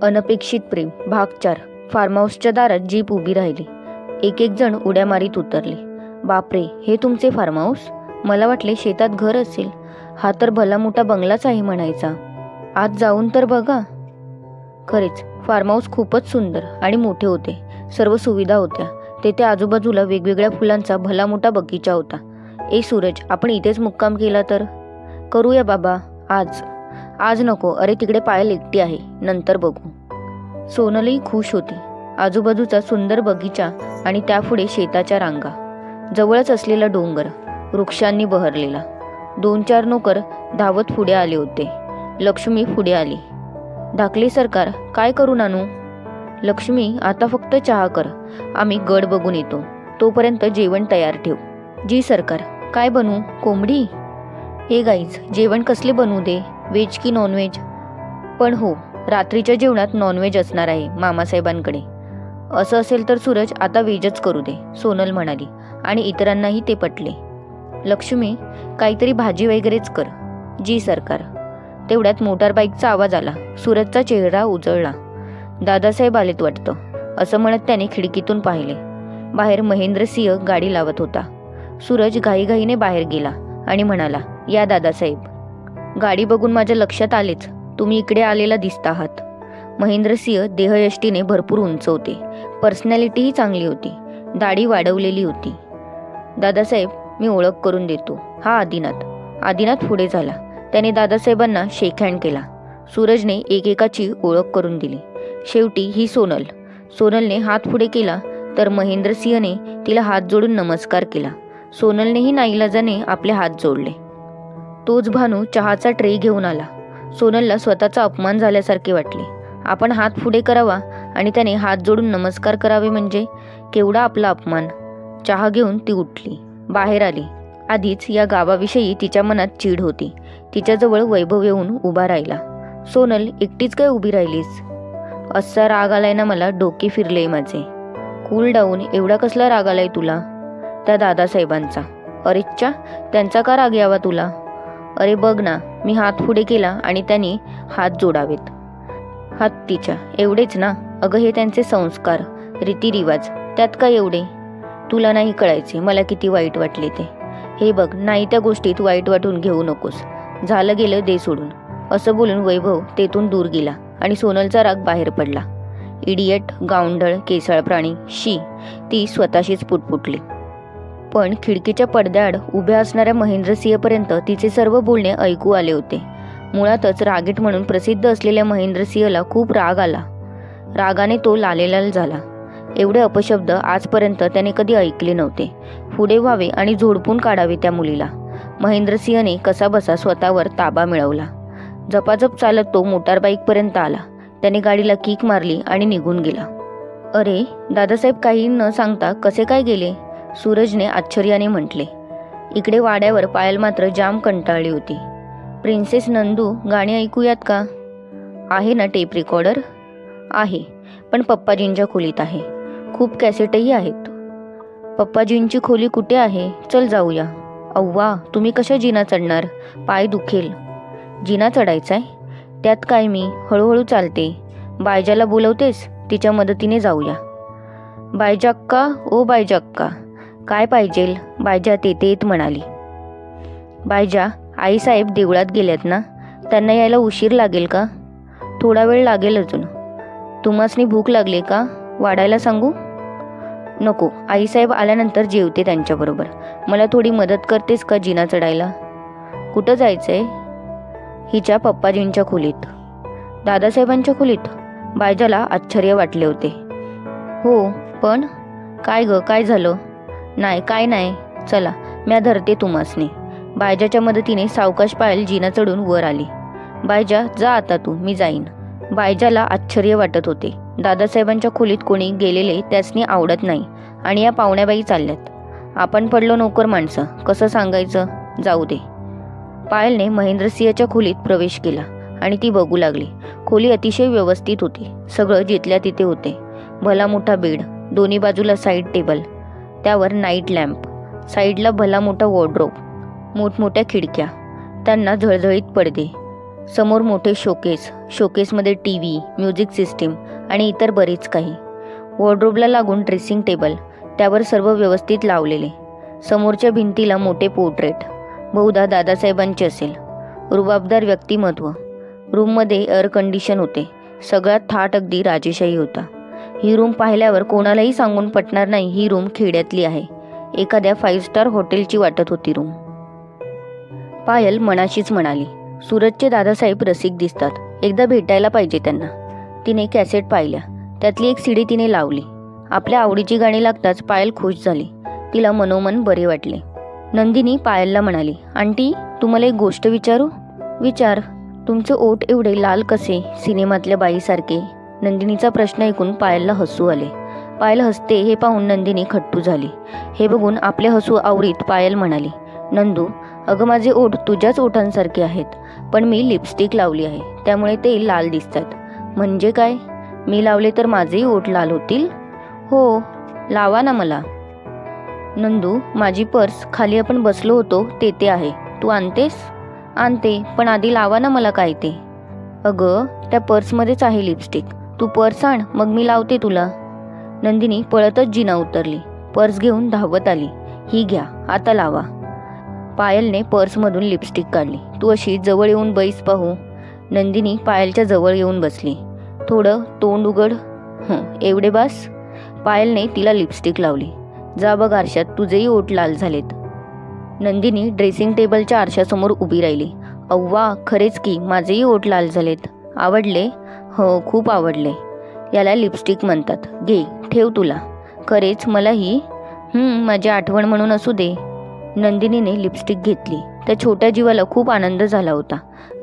अनपेक्षित प्रेम भाग 4. फार्म हाऊसच्या दारात जीप उभी राहिली. एक एक जण उड्या मारीत उतरले. बापरे, हे तुमचे फार्म हाऊस? मला वाटले शेतात घर असेल. हा तर भला मोठा बंगलाच आहे म्हणायचा. आत जाऊन तर बघा. खरेच फार्म हाऊस खूपच सुंदर आणि मोठे होते. सर्व सुविधा होत्या. तेथे आजूबाजूला वेगवेगळ्या फुलांचा भला मोठा बगीचा होता. ए सूरज, आपण इथेच मुक्काम केला तर? करूया बाबा. आज नको. अरे तिकडे पायल एकटी आहे, नंतर बघू. सोनलही खुश होती. आजूबाजूचा सुंदर बगीचा आणि त्यापुढे शेताच्या रांगा, जवळच असलेला डोंगर वृक्षांनी बहरलेला. 2-4 नोकर धावत पुढे आले होते. लक्ष्मी पुढे आली. धाकले सरकार, काय करून आणू? लक्ष्मी, आता फक्त चहा कर. आम्ही गड बघून येतो. तोपर्यंत जेवण तयार ठेव. जी सरकार. काय बनवू? कोंबडी? हे गाईज, जेवण कसले बनवू दे? व्हेज की नॉनव्हेज? पण हो, रात्रीच्या जेवणात नॉनव्हेज असणार आहे मामासाहेबांकडे. असं असेल तर सूरज, आता व्हेजच करू दे, सोनल म्हणाली. आणि इतरांनाही ते पटले. लक्ष्मी, काहीतरी भाजी वगैरेच कर. जी सरकार. तेवढ्यात मोटारबाईकचा आवाज आला. सूरजचा चेहरा उजळला. दादासाहेब आलेत वाटतं, असं म्हणत त्याने खिडकीतून पाहिले. बाहेर महेंद्रसिंह गाडी लावत होता. सूरज घाईघाईने बाहेर गेला आणि म्हणाला, या दादासाहेब. गाडी बघून माझ्या लक्षात आलेच, तुम्ही इकडे आलेला दिसता आहात. महेंद्रसिंह देहयष्टीने भरपूर उंच होते. पर्सनॅलिटीही चांगली होती. दाढी वाढवलेली होती. दादासाहेब, मी ओळख करून देतो. हा आदिनाथ. आदिनाथ पुढे झाला. त्याने दादासाहेबांना शेक हँड केला. सूरजने एकेकाची ओळख करून दिली. शेवटी ही सोनल. सोनलने हात पुढे केला तर महेंद्रसिंहने तिला हात जोडून नमस्कार केला. सोनलनेही नाईलाजाने आपले हात जोडले. तोच भानू चहाचा ट्रे घेऊन आला. सोनलला स्वतःचा अपमान झाल्यासारखे वाटले. आपण हात पुढे करावा आणि त्याने हात जोडून नमस्कार करावे म्हणजे केवढा आपला अपमान. चहा घेऊन ती उठली, बाहेर आली. आधीच या गावाविषयी तिच्या मनात चीड होती. तिच्याजवळ वैभव येऊन उभा राहिला. सोनल, एकटीच काय उभी राहिलीस? असा राग आलाय ना मला, डोके फिरले माझे. Cool down. एवढा कसला राग आलाय तुला? त्या दादासाहेबांचा. अरेच्चा, त्यांचा का राग यावा तुला? अरे बघ ना, मी हात पुढे केला आणि त्यांनी हात जोडावेत. हात तिच्या एवढेच ना? अगं, हे त्यांचे संस्कार, रीतिरिवाज, त्यात काय एवढे? तुला नाही कळायचे मला किती वाईट वाटले ते. हे बघ, नाही त्या गोष्टीत वाईट वाटून घेऊ नकोस. झालं गेलं, दे सोडून. असं बोलून वैभव तेथून दूर गेला आणि सोनलचा राग बाहेर पडला. इडियट, गावंढळ, केसाळ प्राणी, शी. ती स्वतःशीच पुटपुटली. पण खिडकीच्या पडद्याआड उभ्या असणाऱ्या महेंद्रसिंहपर्यंत तिचे सर्व बोलणे ऐकू आले होते. मुळातच रागीट म्हणून प्रसिद्ध असलेल्या महेंद्रसिंहला खूप राग आला. रागाने तो लालेलाल झाला. एवढे अपशब्द आजपर्यंत त्याने कधी ऐकले नव्हते. पुढे व्हावे आणि झोडपून काढावे त्या मुलीला. महेंद्रसिंहने कसाबसा स्वतःवर ताबा मिळवला. जपाजप चालत तो मोटारबाईकपर्यंत आला. त्याने गाडीला किक मारली आणि निघून गेला. अरे दादासाहेब, काही न सांगता कसे काय गेले? सूरजने आश्चर्याने म्हटले. इकडे वाड्यावर पायल मात्र जाम कंटाळली होती. प्रिन्सेस नंदू, गाणी ऐकूयात का? आहे ना टेप रेकॉर्डर? आहे, पण पप्पाजींच्या खोलीत आहे. खूप कॅसेटही आहेत. पप्पाजींची खोली कुठे आहे? चल जाऊया. अव्वा, तुम्ही कशा जिना चढणार? पाय दुखेल. जिना चढायचाय? त्यात काय, मी हळूहळू चालते. बायजाला बोलवतेस? तिच्या मदतीने जाऊया. बायजाक्का, ओ बायजाक्का, काय पाहिजेल? बायजा तेत म्हणाली. बायजा, आईसाहेब देवळात गेल्यात ना? त्यांना यायला उशीर लागेल का? थोडा वेळ लागेल अजून. तुम्हासनी भूक लागली का? वाढायला सांगू? नको, आईसाहेब आल्यानंतर जेवते त्यांच्याबरोबर. मला थोडी मदत करतेस का जिना चढायला? कुठं जायचंय? हिच्या पप्पाजींच्या खोलीत. दादासाहेबांच्या खोलीत? बायजाला आश्चर्य वाटले होते. हो, पण काय ग, काय झालं? नाही, काय नाही. चला, म्या धरते तुम्हासनी. बायजाच्या मदतीने सावकाश पायल जिना चढून वर आली. बायजा, जा आता तू, मी जाईन. बायजाला आश्चर्य वाटत होते. दादासाहेबांच्या खोलीत कोणी गेलेले त्यासनी आवडत नाही आणि या पाहुण्याबाई चालल्यात. आपण पडलो नोकर माणसं, कसं सांगायचं? जाऊ दे. पायलने महेंद्रसिंहच्या खोलीत प्रवेश केला आणि ती बघू लागली. खोली अतिशय व्यवस्थित होती. सगळं जिथल्या तिथे होते. भला मोठा बेड, दोन्ही बाजूला साईड टेबल, त्यावर नाईट लॅम्प, साईडला भला मोठा वॉर्डरोब, मोठमोठ्या खिडक्या, त्यांना झळझळीत पडदे, समोर मोठे शोकेसमध्ये टीव्ही, म्युझिक सिस्टीम आणि इतर बरेच काही. वॉर्डरोबला लागून ड्रेसिंग टेबल, त्यावर सर्व व्यवस्थित लावलेले. समोरच्या भिंतीला मोठे पोर्ट्रेट, बहुधा दादासाहेबांचे असेल. रुबाबदार व्यक्तिमत्व. रूममध्ये एअर कंडिशन होते. सगळ्यात थाट अगदी राजेशाही होता. ही रूम पाहिल्यावर कोणालाही सांगून पटणार नाही ही रूम खेड्यातली आहे. एखाद्या 5 स्टार हॉटेलची वाटत होती रूम. पायल मनाशीच म्हणाली, सुरतचे दादासाहेब रसिक दिसतात, एकदा भेटायला पाहिजे त्यांना. तिने कॅसेट पाहिल्या. त्यातली एक सीडी तिने लावली. आपल्या आवडीची गाणी लागताच पायल खुश झाली. तिला मनोमन बरे वाटले. नंदिनी पायलला म्हणाली, आंटी, तुम्हाला एक गोष्ट विचारू? विचार. तुमचे ओठ एवढे लाल कसे, सिनेमातल्या बाईसारखे? नंदिनीचा प्रश्न ऐकून पायलला हसू आले. पायल हसते हे पाहून नंदिनी खट्टू झाली. हे बघून आपले हसू आवरीत पायल म्हणाली, नंदू, अगं माझे ओठ तुझ्याच ओठांसारखे आहेत, पण मी लिपस्टिक लावली आहे, त्यामुळे ते लाल दिसतात. म्हणजे काय? मी लावले तर माझेही ओठ लाल होतील? हो, लावा ना मला. नंदू, माझी पर्स खाली आपण बसलो होतो ते आहे, तू आणतेस? आणते, पण आधी लावा ना मला काय ते. अगं, त्या पर्समध्येच आहे लिपस्टिक, तू पर्स आण, मग मी लावते तुला. नंदिनी पळतच जिना उतरली. पर्स घेऊन धावत आली. ही घ्या, आता लावा. पायलने पर्समधून लिपस्टिक काढली. तू अशी जवळ येऊन बैस पाहू. नंदिनी पायलच्या जवळ येऊन बसली. थोडं तोंड उघड. एवढे बास. पायलने तिला लिपस्टिक लावली. जा बघ आरशात, तुझेही ओठ लाल झालेत. नंदिनी ड्रेसिंग टेबलच्या आरशासमोर उभी राहिली. अव्वा, खरेच की माझेही ओठ लाल झालेत. आवडले? हो, खूप आवडले. याला लिपस्टिक म्हणतात. घे, ठेव तुला. खरेच मलाही? माझी आठवण म्हणून असू दे. नंदिनीने लिपस्टिक घेतली. त्या छोट्या जीवाला खूप आनंद झाला होता.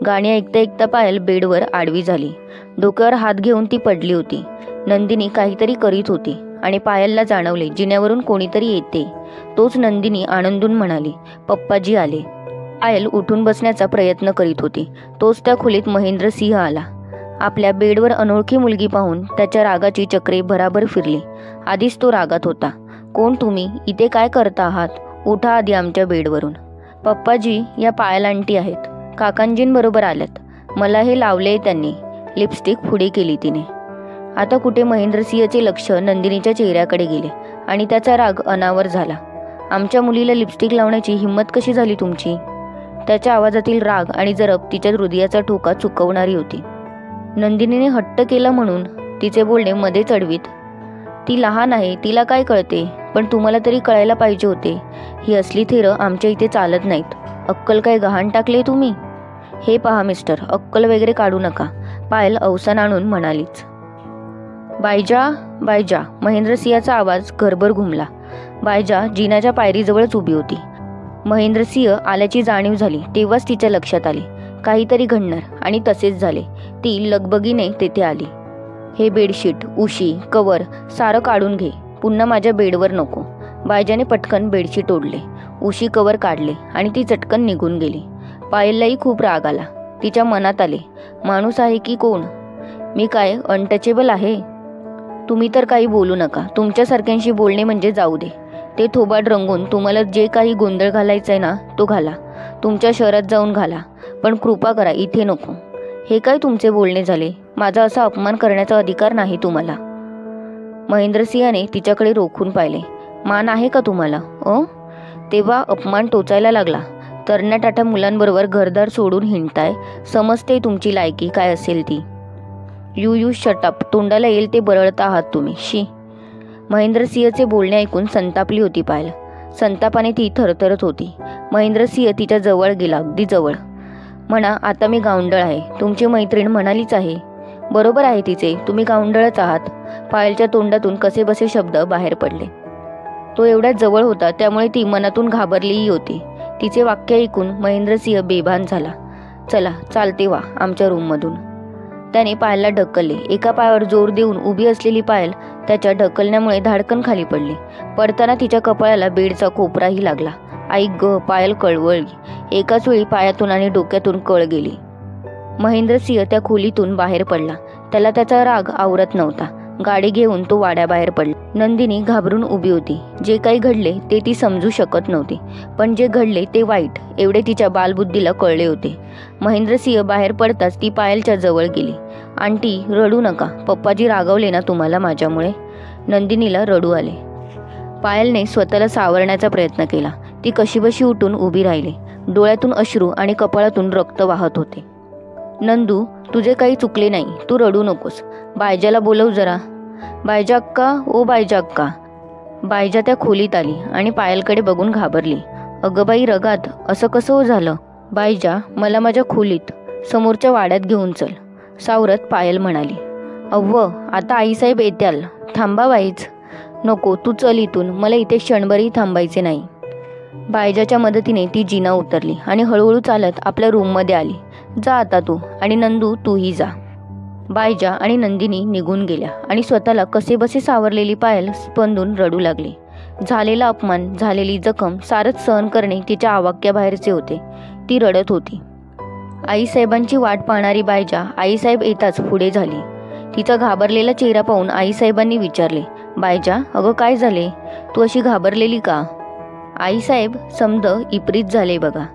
गाणी ऐकता ऐकता पायल बेडवर आडवी झाली. डोक्यावर हात घेऊन ती पडली होती. नंदिनी काहीतरी करीत होती आणि पायलला जाणवले जिन्यावरून कोणीतरी येते. तोच नंदिनी आनंदून म्हणाली, पप्पाजी आले. पायल उठून बसण्याचा प्रयत्न करीत होती. तोच त्या खोलीत महेंद्र सिंह आला. आपल्या बेडवर अनोळखी मुलगी पाहून त्याच्या रागाची चक्रे भराभर फिरली. आधीच तो रागात होता. कोण तुम्ही? इथे काय करता आहात? उठा आधी आमच्या बेडवरून. पप्पाजी, या पायल आंटी आहेत. काकांजींबरोबर आल्यात. मला हे लावले त्यांनी. लिपस्टिक पुढे केली तिने. आता कुठे महेंद्रसिंहचे लक्ष नंदिनीच्या चेहऱ्याकडे गेले आणि त्याचा राग अनावर झाला. आमच्या मुलीला लिपस्टिक लावण्याची हिंमत कशी झाली तुमची? त्याच्या आवाजातील राग आणि जरब तिच्या हृदयाचा ठोका चुकवणारी होती. नंदिनीने हट्ट केला म्हणून तिचे बोलणे मध्ये चढवीत, ती लहान आहे, तिला काय कळते, पण तुम्हाला तरी कळायला पाहिजे होते. ही असली थेरं आमच्या इथे चालत नाहीत. अक्कल काय गहाण टाकले तुम्ही? हे पहा मिस्टर, अक्कल वगैरे काढू नका, पायल अवसान आणून म्हणालीच. बायजा, बायजा. महेंद्रसिंहाचा आवाज घरभर घुमला. बायजा जिनाच्या पायरीजवळच उभी होती. महेंद्रसिंह आल्याची जाणीव झाली तेव्हाच तिच्या लक्षात आले काहीतरी घडणार, आणि तसेच झाले. ती लगबगीने तेथे आली. हे बेडशीट, उशी, कवर सारं काढून घे. पुन्हा माझ्या बेडवर नको. बायजाने पटकन बेडशीट ओढले, उशी कवर काढले आणि ती चटकन निघून गेली. पायललाही खूप राग आला. तिच्या मनात आले, माणूस आहे की कोण? मी काय अनटचेबल आहे? तुम्ही तर काही बोलू नका. तुमच्यासारख्यांशी बोलणे म्हणजे जाऊ दे. ते थोबाड रंगून तुम्हाला जे काही गोंधळ घालायचा आहे ना, तो घाला. तुमच्या शहरात जाऊन घाला, पण कृपा करा इथे नको. हे काय तुमचे बोलणे झाले? माझा असा अपमान करण्याचा अधिकार नाही तुम्हाला. महेंद्रसिंहाने तिच्याकडे रोखून पाहिले. मान आहे का तुम्हाला? तेव्हा अपमान टोचायला लागला. तरण्या टाटा मुलांबरोबर घरदार सोडून हिंडताय. समजते तुमची लायकी काय असेल ती. You shut up. तोंडाला येईल ते बरळता आहात तुम्ही. शी. महेंद्रसिंहचे बोलणे ऐकून संतापली होती पायल. संतापाने ती थरथरत होती. महेंद्रसिंह तिच्या जवळ गेला, अगदी जवळ. म्हणा, आता मी गावंढळ आहे. तुमची मैत्रीण म्हणालीच आहे. बरोबर आहे तिचे, तुम्ही गावंढळच आहात. पायलच्या तोंडातून कसेबसे शब्द बाहेर पडले. तो एवढ्याच जवळ होता, त्यामुळे ती मनातून घाबरलीही होती. तिचे वाक्य ऐकून महेंद्रसिंह बेभान झाला. चला, चालते वा आमच्या रूममधून. त्याने पायलला ढकलले. एका पायावर जोर देऊन उभी असलेली पायल त्याच्या ढकलण्यामुळे धाडकन खाली पडली. पडताना तिच्या कपाळाला बेडचा कोपराही लागला. आई ग, पायल कळवळली. एकाच वेळी पायातून आणि डोक्यातून कळ गेली. महेंद्रसिंह त्या खोलीतून बाहेर पडला. त्याला त्याचा राग आवरत नव्हता. गाडी घेऊन तो वाड्याबाहेर पडला. नंदिनी घाबरून उभी होती. जे काही घडले ते ती समजू शकत नव्हती, पण जे घडले ते वाईट एवढे तिच्या बालबुद्धीला कळले होते. महेंद्रसिंह बाहेर पडताच ती पायलच्या जवळ गेली. आंटी, रडू नका. पप्पाजी रागवले ना तुम्हाला माझ्यामुळे? नंदिनीला रडू आले. पायलने स्वतःला सावरण्याचा प्रयत्न केला. ती कशीबशी उठून उभी राहिली. डोळ्यातून अश्रू आणि कपाळातून रक्त वाहत होते. नंदू, तुझे काही चुकले नाही. तू रडू नकोस. बायजाला बोलव जरा. बायजा अक्का, ओ बायजा अक्का. बायजा त्या खोलीत आली आणि पायलकडे बघून घाबरली. अगं बाई रगात, असं कसं हो झालं? बायजा, मला माझ्या खोलीत समोरच्या वाड्यात घेऊन चल, सावरत पायल म्हणाली. अव्व, आता आईसाहेब येत्याल. थांबा बाईच. नको, तू चल इथून. मला इथे क्षणभरही थांबायचे नाही. बायजाच्या मदतीने ती जिना उतरली आणि हळूहळू चालत आपल्या रूममध्ये आली. जा आता तू, आणि नंदू तूही जा. बायजा आणि नंदिनी निघून गेल्या आणि स्वतःला कसेबसे सावरलेली पायल स्पंदून रडू लागली. झालेला अपमान, झालेली जखम सारच सहन करणे तिच्या आवाक्याबाहेरचे होते. ती रडत होती. आईसाहेबांची वाट पाहणारी बायजा आईसाहेब येताच पुढे झाली. तिचा घाबरलेला चेहरा पाहून आईसाहेबांनी विचारले, बायजा, अगं काय झाले? तू अशी घाबरलेली का? आईसाहेब समद इप्रीत झाले बघा.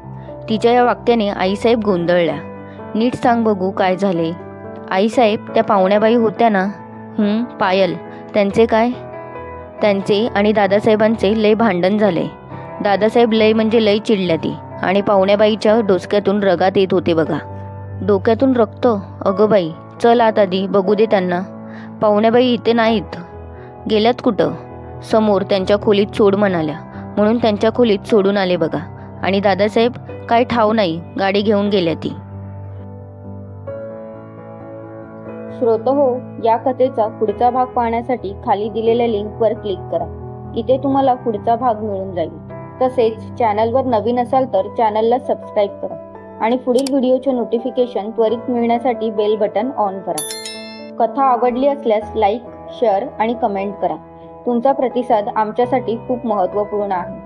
तिच्या या वाक्याने आईसाहेब गोंधळल्या. नीट सांग बघू काय झाले? आईसाहेब, त्या पाहुण्याबाई होत्या ना? पायल, त्यांचे काय? त्यांचे आणि दादासाहेबांचे लय भांडण झाले. दादासाहेब लय म्हणजे लय चिडल्या ती, आणि पाहुण्याबाईच्या डोसक्यातून रगात येत होते बघा. डोक्यातून रक्त? अगं बाई, चल आत आधी बघू दे त्यांना. पाहुण्याबाई इथे नाहीत. गेल्यात कुठं? समोर त्यांच्या खोलीत सोड म्हणाल्या, म्हणून त्यांच्या खोलीत सोडून आले बघा. आणि दादासाहेब काय ठाव नाही, गाडी घेऊन गेल्या ती. श्रोतहो, या कथेचा पुढचा भाग पाहण्यासाठी खाली दिलेल्या लिंकवर क्लिक करा. इथे तुम्हाला पुढचा भाग मिळून जाईल. तसेच चॅनलवर नवीन असाल तर चॅनलला सबस्क्राईब करा आणि पुढील व्हिडिओचे नोटिफिकेशन त्वरित मिळण्यासाठी बेल बटन ऑन करा. कथा आवडली असल्यास लाईक, शेअर आणि कमेंट करा. तुमचा प्रतिसाद आमच्यासाठी खूप महत्त्वपूर्ण आहे.